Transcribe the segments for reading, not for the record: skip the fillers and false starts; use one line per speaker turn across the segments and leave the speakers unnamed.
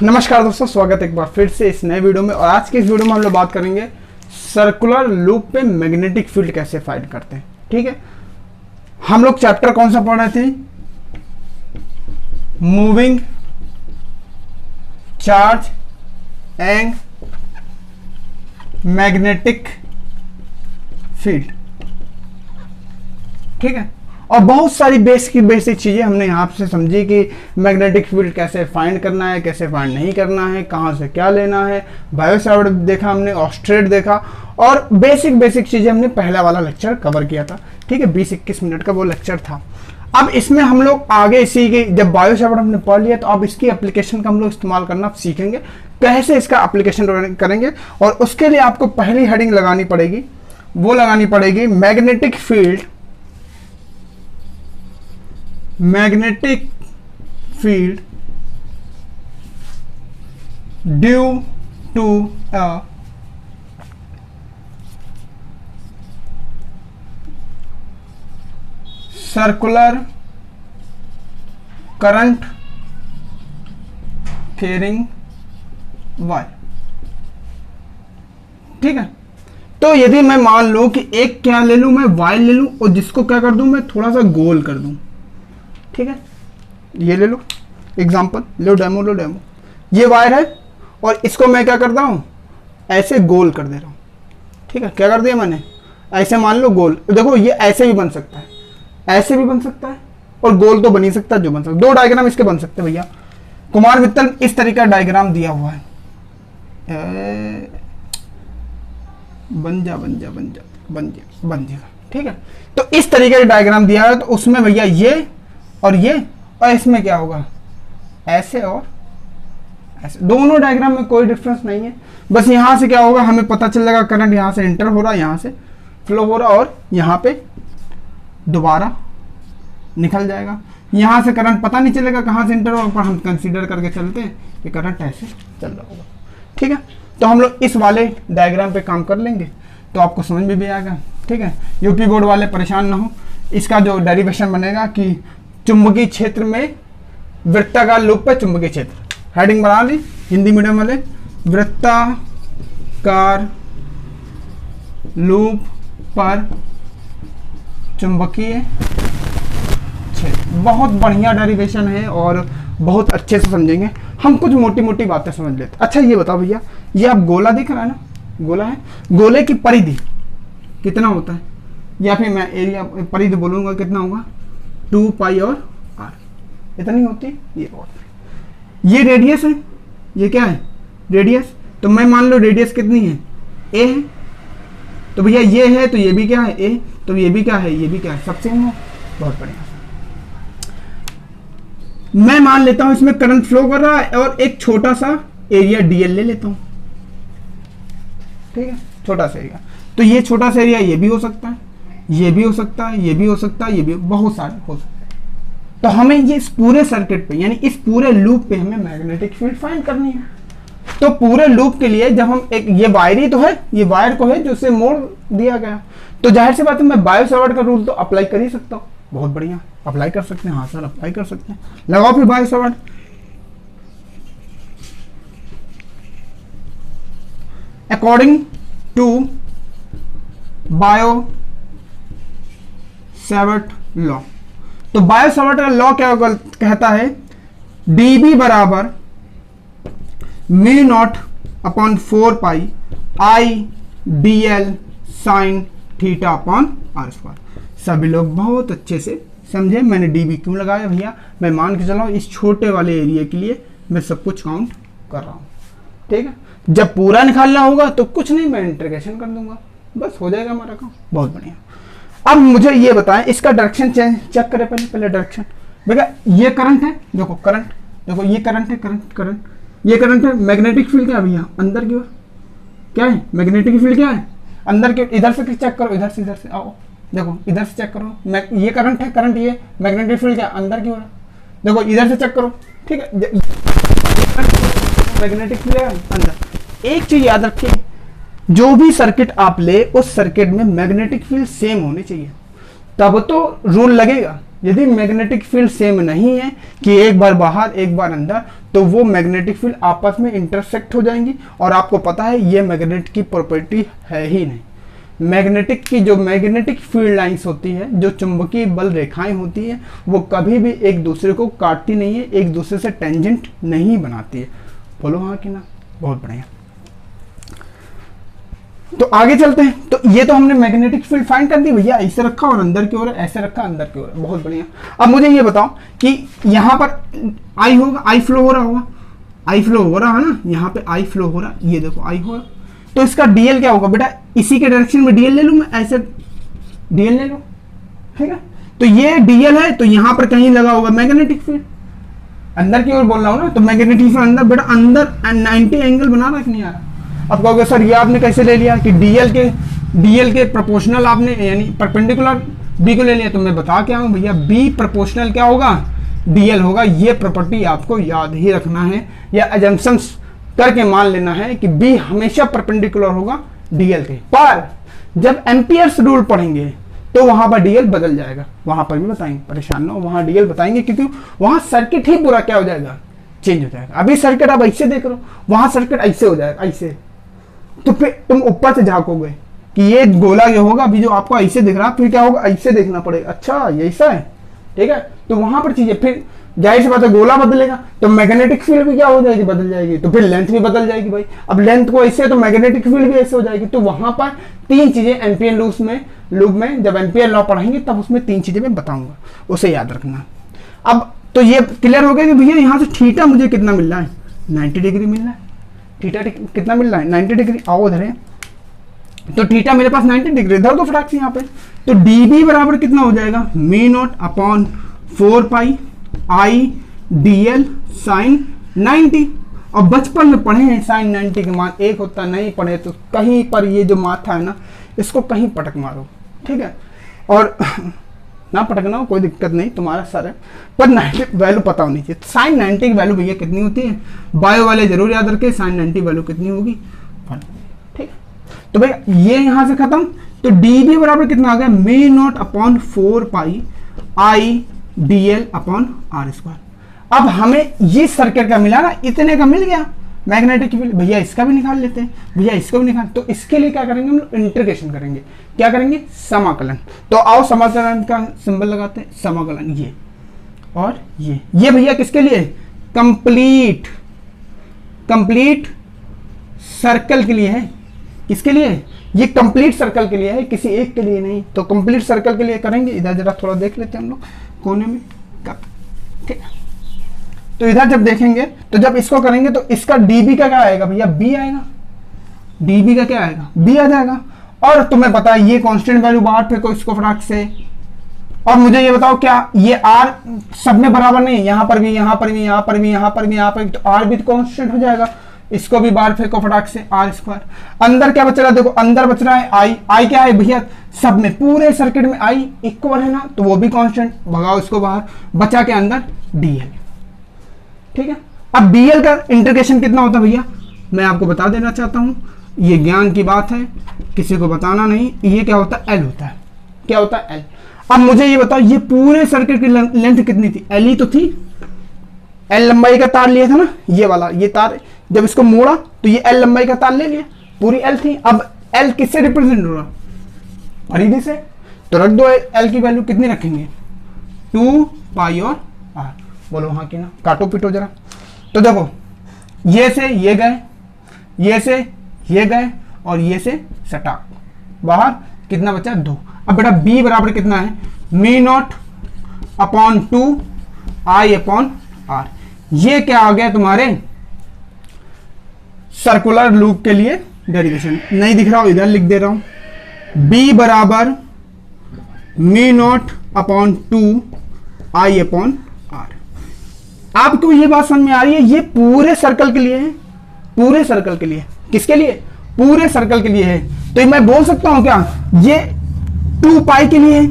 नमस्कार दोस्तों, स्वागत है एक बार फिर से इस नए वीडियो में। और आज के इस वीडियो में हम लोग बात करेंगे सर्कुलर लूप पे मैग्नेटिक फील्ड कैसे फाइंड करते हैं। ठीक है, हम लोग चैप्टर कौन सा पढ़ रहे थे? Moving charge and magnetic field. ठीक है, और बहुत सारी बेसिक चीजें हमने यहाँ से समझी कि मैग्नेटिक फील्ड कैसे फाइंड करना है, कैसे फाइंड नहीं करना है, कहाँ से क्या लेना है। बायोसावर्ट देखा हमने, ऑस्ट्रेट देखा, और बेसिक चीजें हमने पहला वाला लेक्चर कवर किया था। ठीक है, 20-21 मिनट का वो लेक्चर था। अब इसमें हम लोग आगे इसी के, जब बायोसावर्ट हमने पढ़ लिया तो अब इसकी एप्लीकेशन का हम लोग इस्तेमाल करना सीखेंगे, कैसे इसका एप्लीकेशन करेंगे। और उसके लिए आपको पहली हेडिंग लगानी पड़ेगी, वो लगानी पड़ेगी magnetic field due to a circular current carrying wire. ठीक है, तो यदि मैं मान लूं कि एक क्या ले लूं, मैं वायर ले लूं और जिसको क्या कर दूं, मैं थोड़ा सा गोल कर दूं। ठीक है, ये ले लो एग्जांपल, लो डेमो, ये वायर है और इसको मैं क्या करता हूं, ऐसे गोल कर दे रहा हूं। ठीक है, क्या कर दिया मैंने, ऐसे मान लो गोल। देखो ये ऐसे भी बन सकता है, ऐसे भी बन सकता है, और गोल तो बन ही सकता है जो बन सकता है। दो डायग्राम इसके बन सकते हैं भैया। कुमार मित्तल इस तरीके का डायग्राम दिया हुआ है, बन जाएगा। ठीक है, तो इस तरीके का डायग्राम दिया है, तो उसमें भैया ये और इसमें क्या होगा, ऐसे और ऐसे। दोनों डायग्राम में कोई डिफरेंस नहीं है, बस यहां से क्या होगा, हमें पता चल जाएगा करंट यहां से एंटर हो रहा है, यहां से फ्लो हो रहा है, और यहां पे दोबारा निकल जाएगा। यहां से करंट पता नहीं चलेगा कहां से एंटर होगा, पर हम कंसीडर करके चलते हैं कि करंट ऐसे चल रहा होगा। ठीक है, तो हम लोग इस वाले डायग्राम पे काम कर लेंगे तो आपको समझ में भी आएगा। ठीक है, यूपी बोर्ड वाले परेशान ना हो, इसका जो डेरिवेशन बनेगा कि चुंबकीय क्षेत्र में वृत्ताकार लूप पे चुंबकीय क्षेत्र, हेडिंग बना ली हिंदी मीडियम वाले, वृत्ताकार लूप पर चुंबकीय क्षेत्र। बहुत बढ़िया डेरिवेशन है और बहुत अच्छे से समझेंगे हम। कुछ मोटी मोटी बातें समझ लेते। अच्छा ये बताओ भैया, ये आप गोला दिख रहा है ना, गोला है, गोले की परिधि कितना होता है, या फिर मैं एरिया परिधि बोलूंगा कितना होगा, 2 पाई और r, इतनी होती है। ये बहुत, ये रेडियस है, ये क्या है रेडियस। तो मैं मान लो रेडियस कितनी है, a है, तो भैया ये है तो ये भी क्या है a, तो ये भी क्या है, ये भी क्या है, सब सेम हो। बहुत बढ़िया। मैं मान लेता हूं इसमें करंट फ्लो कर रहा है और एक छोटा सा एरिया dl ले लेता हूं। ठीक है, छोटा सा एरिया, तो ये छोटा सा एरिया ये भी हो सकता है, ये भी हो सकता है, ये भी हो सकता है, ये भी, बहुत सारे हो सकते हैं। तो हमें ये इस पूरे सर्किट पे, यानी इस पूरे लूप पे हमें मैग्नेटिक फील्ड फाइंड करनी है। तो पूरे लूप के लिए जब हम एक, ये वायर ही तो है, ये वायर को है जो उसे मोड़ दिया गया, तो जाहिर सी बात है मैं बायोसावर्ट का रूल तो अप्लाई कर ही सकता हूँ। बहुत बढ़िया, अप्लाई कर सकते हैं। हाँ सर, अप्लाई कर सकते हैं, लगाओ फिर Biot-Savart. According to Biot-Savart law, तो बायोसावर्ट का लॉ क्या कहता है, dB बराबर μ0/4 पाई I dl sin θ/r²। सभी लोग बहुत अच्छे से समझे मैंने dB क्यों लगाया भैया। मैं मान के चला इस छोटे वाले एरिया के लिए मैं सब कुछ काउंट कर रहा हूं। ठीक है, जब पूरा निकालना होगा तो कुछ नहीं, मैं इंटीग्रेशन कर दूंगा, बस हो जाएगा हमारा काम। बहुत बढ़िया। अब मुझे ये बताएं, इसका डायरेक्शन चेक करें पहले डायरेक्शन। देखा ये करंट है, देखो करंट, देखो ये करंट है, करंट ये करंट है। मैग्नेटिक फील्ड क्या है भैया, अंदर की ओर क्या है, मैग्नेटिक फील्ड क्या है अंदर की। इधर से चेक करो, इधर से आओ, देखो इधर से चेक करो, ये करंट है, करंट ये, मैग्नेटिक फील्ड क्या अंदर की ओर। देखो इधर से चेक करो। ठीक है, मैग्नेटिक फील्ड है अंदर। एक चीज याद रखिए, जो भी सर्किट आप ले उस सर्किट में मैग्नेटिक फील्ड सेम होनी चाहिए, तब तो रूल लगेगा। यदि मैग्नेटिक फील्ड सेम नहीं है कि एक बार बाहर एक बार अंदर, तो वो मैग्नेटिक फील्ड आपस में इंटरसेक्ट हो जाएंगी, और आपको पता है ये मैग्नेट की प्रॉपर्टी है ही नहीं। मैग्नेटिक की जो मैग्नेटिक फील्ड लाइंस होती है, जो चुंबकीय बल रेखाएं होती है, वो कभी भी एक दूसरे को काटती नहीं है, एक दूसरे से टेंजेंट नहीं बनाती है। बोलो हाँ कि ना? बहुत बढ़िया। तो आगे चलते हैं। तो ये तो हमने मैग्नेटिक फील्ड फाइंड कर दी भैया, ऐसे रखा और अंदर की ओर, ऐसे रखा अंदर की ओर, बहुत बढ़िया। अब मुझे ये बताओ कि यहाँ पर आई होगा, आई फ्लो हो रहा होगा, आई फ्लो हो रहा है ना, यहाँ पे आई फ्लो हो रहा, ये देखो आई हो रहा, तो इसका डीएल क्या होगा बेटा? इसी के डायरेक्शन में डीएल ले लूं मैं, ऐसे डीएल ले लो, ठीक है। तो ये डीएल है, तो यहाँ पर कहीं लगा होगा मैग्नेटिक फील्ड, अंदर की ओर बोल रहा हूँ ना, तो मैग्नेटिक फील्ड अंदर बेटा, अंदर 90 एंगल बना रहा कि नहीं आ रहा? अब कहोगे सर ये आपने कैसे ले लिया कि डीएल के प्रोपोर्शनल आपने यानी परपेंडिकुलर बी को ले लिया? तो मैं बता के आऊँ भैया, बी प्रोपोर्शनल क्या होगा? डीएल होगा। ये प्रॉपर्टी आपको याद ही रखना है, या एजम्पशंस करके मान लेना है कि बी हमेशा परपेंडिकुलर होगा डीएल के। पर जब एम्पियर्स रूल पढ़ेंगे तो वहां पर डीएल बदल जाएगा, वहां पर भी बताएंगे, परेशान ना हो, वहां डीएल बताएंगे, क्योंकि वहां सर्किट ही पूरा क्या हो जाएगा? चेंज हो जाएगा। अभी सर्किट आप ऐसे देख रहे हो, वहां सर्किट ऐसे हो जाएगा, ऐसे। तो फिर तुम ऊपर से झांकोगे कि ये गोला ये होगा, अभी जो आपको ऐसे दिख रहा, फिर क्या होगा? ऐसे देखना पड़ेगा, अच्छा ये ऐसा है, ठीक है। तो वहां पर चीजें फिर जाहिर सी बात है, गोला बदलेगा तो मैग्नेटिक फील्ड भी क्या हो जाएगी? बदल जाएगी, तो फिर लेंथ भी बदल जाएगी भाई। अब लेंथ को ऐसे तो मैग्नेटिक फील्ड भी ऐसे हो जाएगी। तो वहां पर तीन चीजें एम्पियर लूप में जब एम्पियर लॉ पढ़ाएंगे तब उसमें तीन चीजें मैं बताऊंगा, उसे याद रखना। अब तो ये क्लियर हो गया कि भैया यहाँ से थीटा मुझे कितना मिल रहा है? 90 डिग्री मिल रहा है। थीटा कितना मिल रहा है? 90 डिग्री। आओ इधर है, तो थीटा मेरे पास 90 डिग्री, इधर तो फटाक से यहाँ पे, तो डीबी बराबर कितना हो जाएगा? Mu not upon 4 pi I DL sine 90। और बचपन में पढ़े हैं साइन 90 के मान 1 होता, नहीं पढ़े तो कहीं पर ये जो माथा है ना, इसको कहीं पटक मारो, ठीक है। और ना पटकना हो कोई दिक्कत नहीं, तुम्हारा सर है, पर 90 वैल्यू पता होनी चाहिए। साइन 90 की वैल्यू भैया कितनी होती है? बायो वाले जरूर याद रखें, साइन 90 वैल्यू कितनी होगी? 1, ठीक है। तो भैया ये यहां से खत्म, तो डीबी बराबर कितना आ गया? Mu not upon 4 pi I DL upon R square. अब हमें ये सर्किट का मिला ना, इतने का मिल गया मैग्नेटिक फील्ड। भैया इसका भी निकाल लेते हैं, भैया इसको भी निकाल। तो इसके लिए क्या करेंगे हम लोग? इंटीग्रेशन करेंगे। क्या करेंगे? समाकलन। तो आओ समाकलन का सिंबल लगाते हैं, समाकलन ये और ये भैया किसके लिए? कंप्लीट सर्कल के लिए है। किसके लिए? ये कंप्लीट सर्कल के लिए है, किसी एक के लिए नहीं। तो कंप्लीट सर्कल के लिए करेंगे। इधर जरा थोड़ा देख लेते हैं हम लोग कोने में, ठीक है। तो इधर जब देखेंगे तो जब इसको करेंगे तो इसका डीबी का क्या आएगा भैया? बी आएगा। डीबी का क्या आएगा? बी आ जाएगा। और तुम्हें पता है ये कांस्टेंट वैल्यू बाहर फेंको इसको फटाक से। और मुझे ये बताओ क्या ये आर सब में बराबर नहीं है? यहाँ पर भी, यहाँ पर भी, यहाँ पर भी, यहाँ पर भी, यहाँ पर, तो आर भी कांस्टेंट हो जाएगा। इसको भी बाहर फेंको फटाक से, आर स्क्वायर। अंदर क्या बच रहा है? देखो अंदर बच रहा है आई। आई क्या है भैया? सब में, पूरे सर्किट में आई इक्वल है ना, तो वो भी कांस्टेंट, भगाओ इसको बाहर, बचा के अंदर डीएल, ठीक है। अब डीएल का इंटीग्रेशन कितना होता है भैया? मैं आपको बता देना चाहता हूं, ये ज्ञान की बात है, किसी को बताना नहीं। ये क्या होता है? एल होता है। क्या होता है? एल। अब मुझे ये बताओ, ये पूरे सर्किट की लेंथ कितनी थी? एल ही तो थी। एल लंबाई का तार लिया था ना, ये वाला, ये तार जब इसको मोड़ा तो ये एल लंबाई का तार ले लिया, पूरी एल थी। अब एल किससे रिप्रेजेंट हो रहा? परिधि से। तो रख दो एल की वैल्यू कितनी रखेंगे? 2 पाई और आर। बोलो हाँ कि ना? काटो पीटो जरा। तो देखो ये से ये गए, ये से ये गए, और ये से सटा बाहर, कितना बचा? 2। अब बेटा बी बराबर कितना है? Mu not upon 2 I upon R. ये क्या आ गया तुम्हारे सर्कुलर लूप के लिए डेरिवेशन। नहीं दिख रहा हो, इधर लिख दे रहा हूं। बी बराबर mu not upon 2 I upon R. आपको ये बात समझ में आ रही है? ये पूरे सर्कल के लिए है, पूरे सर्कल के लिए। किसके लिए? पूरे सर्कल के लिए है। तो मैं बोल सकता हूं क्या ये 2 पाई के लिए है?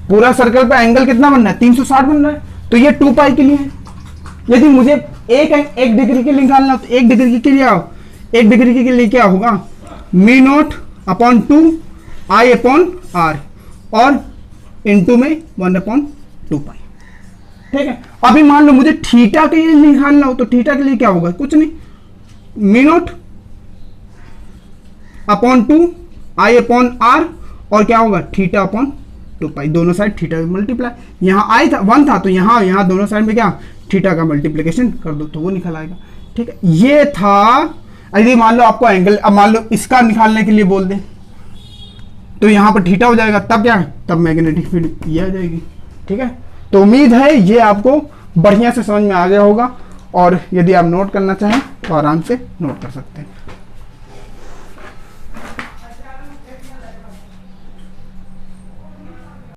पूरा सर्कल पे एंगल कितना बन रहा है? 360 बन रहा है, तो ये 2 पाई के लिए है। यदि मुझे एक डिग्री के लिए निकालना तो 1 डिग्री के लिए आओ, 1 डिग्री के लिए क्या होगा? Mu not upon 2 I upon R, और इनटू में 1 अपॉन 2 पाई। ठीक है, अभी मान लो मुझे थीटा के लिए निकालना हो, तो थीटा के लिए क्या होगा, कुछ नहीं, mu naught upon 2 I upon R, और क्या होगा थीटा अपॉन 2 पाई, दोनों साइड थीटा मल्टीप्लाई, यहाँ आई था 1 था तो यहाँ दोनों साइड में क्या थीटा का मल्टीप्लिकेशन कर दो तो वो निकल आएगा। ठीक है, ये था। यदि मान लो आपको एंगल, अब मान लो इसका निकालने के लिए बोल दे तो यहाँ पर थीटा हो जाएगा, तब क्या है, तब मैग्नेटिक फील्ड ये आ जाएगी। ठीक है, तो उम्मीद है ये आपको बढ़िया से समझ में आ गया होगा, और यदि आप नोट करना चाहें तो आराम से नोट कर सकते हैं।